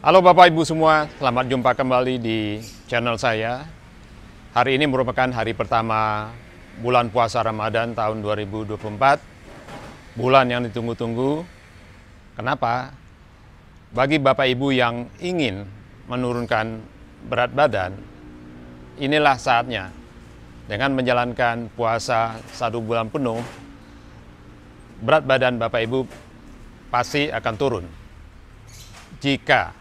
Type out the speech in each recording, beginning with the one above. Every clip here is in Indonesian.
Halo Bapak Ibu semua, selamat jumpa kembali di channel saya. Hari ini merupakan hari pertama bulan puasa Ramadan tahun 2024. Bulan yang ditunggu-tunggu. Kenapa? Bagi Bapak Ibu yang ingin menurunkan berat badan, inilah saatnya. Dengan menjalankan puasa 1 bulan penuh, berat badan Bapak Ibu pasti akan turun. Jika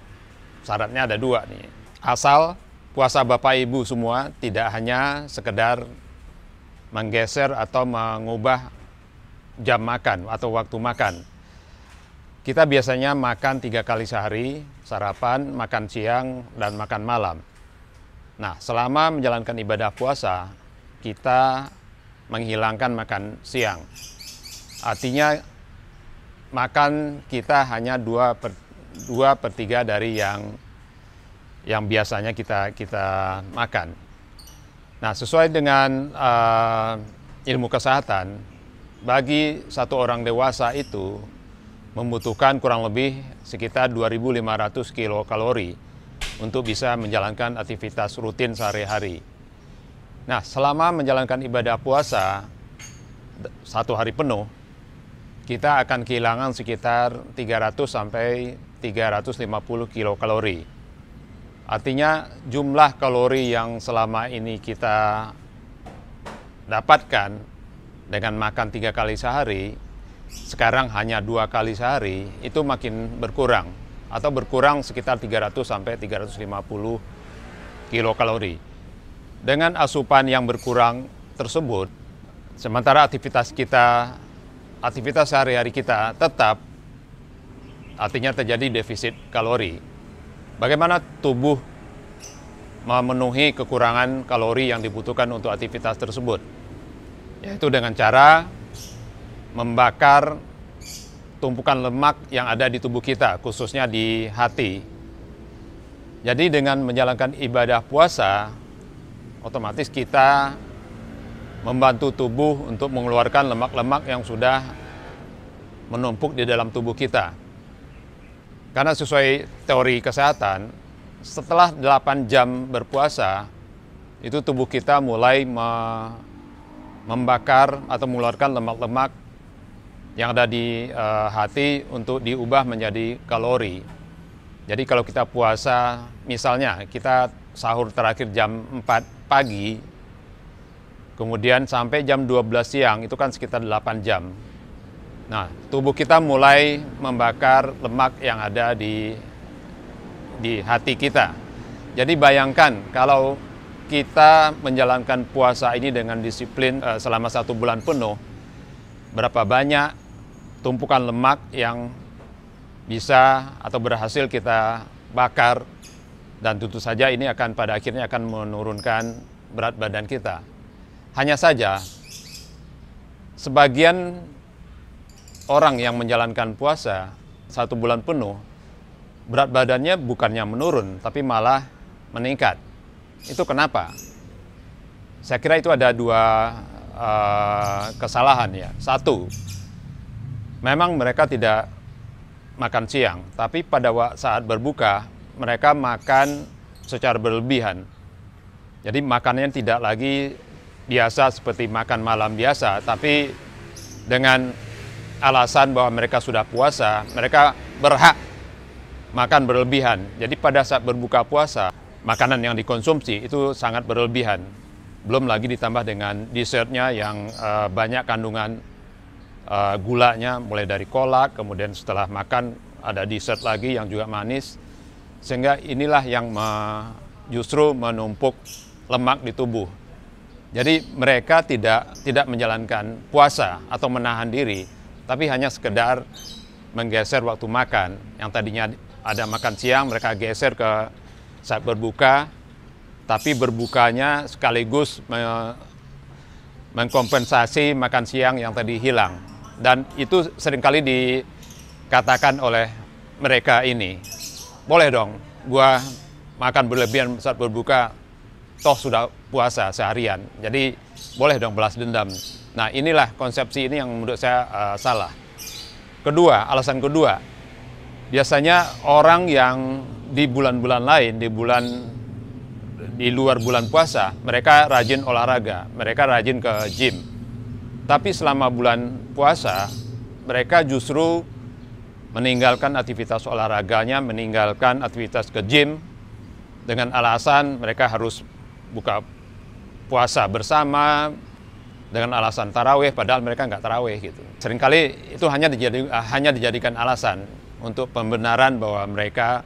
syaratnya ada 2 nih. Asal puasa Bapak Ibu semua tidak hanya sekedar menggeser atau mengubah jam makan atau waktu makan. Kita biasanya makan 3 kali sehari, sarapan, makan siang, dan makan malam. Nah, selama menjalankan ibadah puasa, kita menghilangkan makan siang. Artinya makan kita hanya 2/3 dari yang biasanya kita makan. Nah, sesuai dengan ilmu kesehatan, bagi satu orang dewasa itu membutuhkan kurang lebih sekitar 2.500 kilokalori untuk bisa menjalankan aktivitas rutin sehari-hari. Nah, selama menjalankan ibadah puasa 1 hari penuh, kita akan kehilangan sekitar 300 sampai 350 kilokalori. Artinya jumlah kalori yang selama ini kita dapatkan dengan makan 3 kali sehari, sekarang hanya 2 kali sehari, itu makin berkurang. Atau berkurang sekitar 300 sampai 350 kilokalori. Dengan asupan yang berkurang tersebut, sementara aktivitas sehari-hari kita tetap, artinya terjadi defisit kalori. Bagaimana tubuh memenuhi kekurangan kalori yang dibutuhkan untuk aktivitas tersebut? Yaitu dengan cara membakar tumpukan lemak yang ada di tubuh kita, khususnya di hati. Jadi dengan menjalankan ibadah puasa, otomatis kita membantu tubuh untuk mengeluarkan lemak-lemak yang sudah menumpuk di dalam tubuh kita. Karena sesuai teori kesehatan, setelah 8 jam berpuasa, itu tubuh kita mulai membakar atau mengeluarkan lemak-lemak yang ada di hati untuk diubah menjadi kalori. Jadi kalau kita puasa, misalnya kita sahur terakhir jam 4 pagi, kemudian sampai jam 12 siang, itu kan sekitar 8 jam. Nah, tubuh kita mulai membakar lemak yang ada di hati kita. Jadi bayangkan kalau kita menjalankan puasa ini dengan disiplin selama 1 bulan penuh, berapa banyak tumpukan lemak yang bisa atau berhasil kita bakar, dan tentu saja ini akan pada akhirnya akan menurunkan berat badan kita. Hanya saja, sebagian orang yang menjalankan puasa 1 bulan penuh, berat badannya bukannya menurun, tapi malah meningkat. Itu kenapa? Saya kira itu ada 2 kesalahan ya. 1, memang mereka tidak makan siang, tapi pada saat berbuka, mereka makan secara berlebihan. Jadi makanannya tidak lagi biasa seperti makan malam biasa, tapi dengan alasan bahwa mereka sudah puasa, mereka berhak makan berlebihan. Jadi pada saat berbuka puasa, makanan yang dikonsumsi itu sangat berlebihan. Belum lagi ditambah dengan dessertnya yang banyak kandungan gulanya, mulai dari kolak, kemudian setelah makan ada dessert lagi yang juga manis. Sehingga inilah yang justru menumpuk lemak di tubuh. Jadi mereka tidak menjalankan puasa atau menahan diri, tapi hanya sekedar menggeser waktu makan. Yang tadinya ada makan siang, mereka geser ke saat berbuka, tapi berbukanya sekaligus mengkompensasi makan siang yang tadi hilang. Dan itu seringkali dikatakan oleh mereka ini, boleh dong gua makan berlebihan saat berbuka, toh sudah puasa seharian, jadi boleh dong balas dendam. Nah, inilah konsepsi ini yang menurut saya salah. Alasan kedua, biasanya orang yang di bulan-bulan lain, di luar bulan puasa, mereka rajin olahraga, mereka rajin ke gym. Tapi selama bulan puasa, mereka justru meninggalkan aktivitas olahraganya, meninggalkan aktivitas ke gym, dengan alasan mereka harus buka puasa bersama, dengan alasan tarawih, padahal mereka nggak tarawih gitu. Seringkali itu hanya dijadikan alasan untuk pembenaran bahwa mereka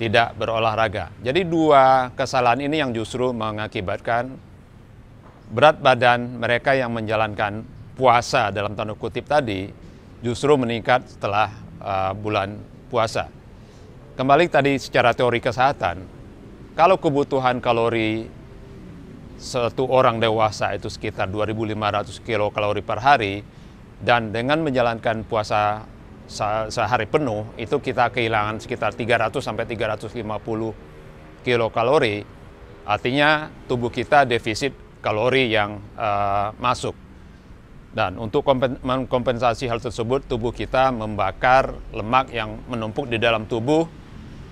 tidak berolahraga. Jadi dua kesalahan ini yang justru mengakibatkan berat badan mereka yang menjalankan puasa dalam tanda kutip tadi justru meningkat setelah bulan puasa. Kembali tadi secara teori kesehatan, kalau kebutuhan kalori satu orang dewasa itu sekitar 2.500 kilokalori per hari, dan dengan menjalankan puasa sehari penuh itu kita kehilangan sekitar 300 sampai 350 kilokalori. Artinya tubuh kita defisit kalori yang masuk. Dan untuk mengkompensasi hal tersebut, tubuh kita membakar lemak yang menumpuk di dalam tubuh,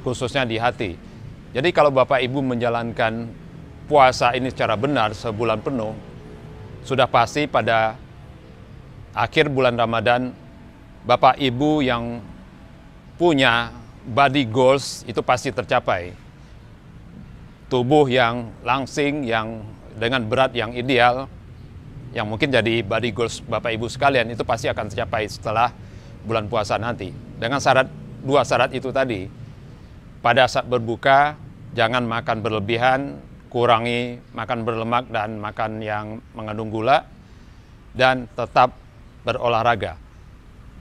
khususnya di hati. Jadi kalau Bapak Ibu menjalankan puasa ini secara benar sebulan penuh, sudah pasti pada akhir bulan Ramadan, Bapak Ibu yang punya body goals itu pasti tercapai. Tubuh yang langsing, yang dengan berat yang ideal, yang mungkin jadi body goals Bapak Ibu sekalian, itu pasti akan tercapai setelah bulan puasa nanti. Dengan dua syarat itu tadi. Pada saat berbuka, jangan makan berlebihan, kurangi makan berlemak dan makan yang mengandung gula, dan tetap berolahraga.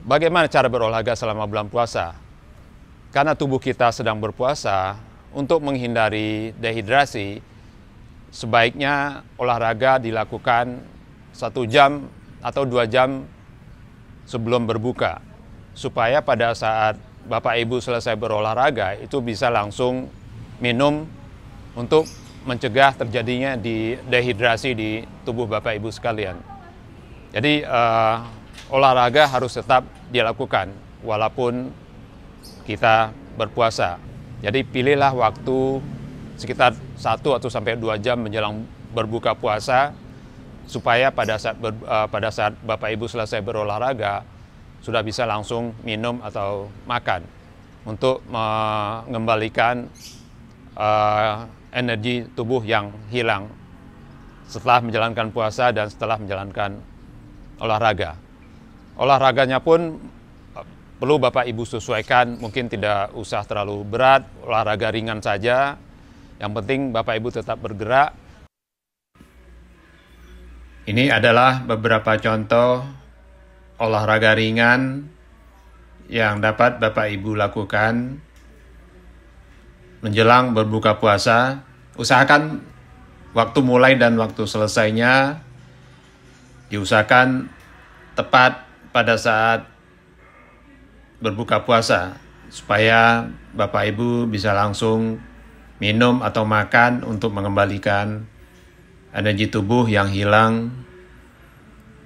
Bagaimana cara berolahraga selama bulan puasa? Karena tubuh kita sedang berpuasa, untuk menghindari dehidrasi, sebaiknya olahraga dilakukan 1 jam atau 2 jam sebelum berbuka, supaya pada saat Bapak Ibu selesai berolahraga itu bisa langsung minum untuk mencegah terjadinya dehidrasi di tubuh Bapak Ibu sekalian. Jadi olahraga harus tetap dilakukan walaupun kita berpuasa. Jadi pilihlah waktu sekitar 1 atau sampai 2 jam menjelang berbuka puasa, supaya pada saat Bapak Ibu selesai berolahraga sudah bisa langsung minum atau makan untuk mengembalikan energi tubuh yang hilang setelah menjalankan puasa dan setelah menjalankan olahraga. Olahraganya pun perlu Bapak Ibu sesuaikan, mungkin tidak usah terlalu berat, olahraga ringan saja. Yang penting Bapak Ibu tetap bergerak. Ini adalah beberapa contoh olahraga ringan yang dapat Bapak Ibu lakukan menjelang berbuka puasa. Usahakan waktu mulai dan waktu selesainya diusahakan tepat pada saat berbuka puasa, supaya Bapak Ibu bisa langsung minum atau makan untuk mengembalikan energi tubuh yang hilang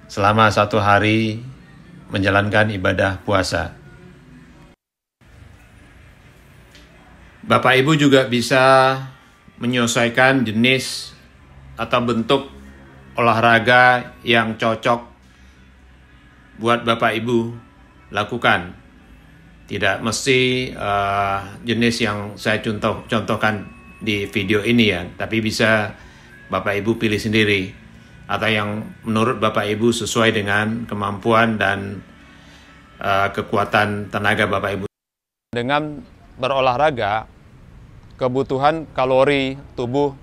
selama 1 hari menjalankan ibadah puasa. Bapak Ibu juga bisa menyesuaikan jenis atau bentuk olahraga yang cocok buat Bapak Ibu lakukan. Tidak mesti jenis yang saya contohkan di video ini ya, tapi bisa Bapak Ibu pilih sendiri, atau yang menurut Bapak Ibu sesuai dengan kemampuan dan kekuatan tenaga Bapak Ibu. Dengan berolahraga, kebutuhan kalori tubuh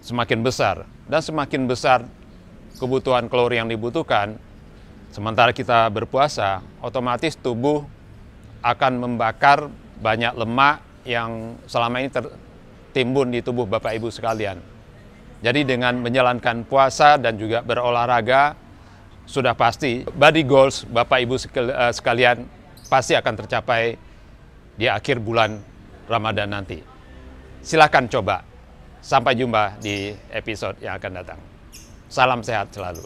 semakin besar, dan semakin besar kebutuhan kalori yang dibutuhkan, sementara kita berpuasa, otomatis tubuh akan membakar banyak lemak yang selama ini tertimbun di tubuh Bapak Ibu sekalian. Jadi dengan menjalankan puasa dan juga berolahraga, sudah pasti body goals Bapak Ibu sekalian pasti akan tercapai di akhir bulan Ramadan nanti. Silakan coba. Sampai jumpa di episode yang akan datang. Salam sehat selalu.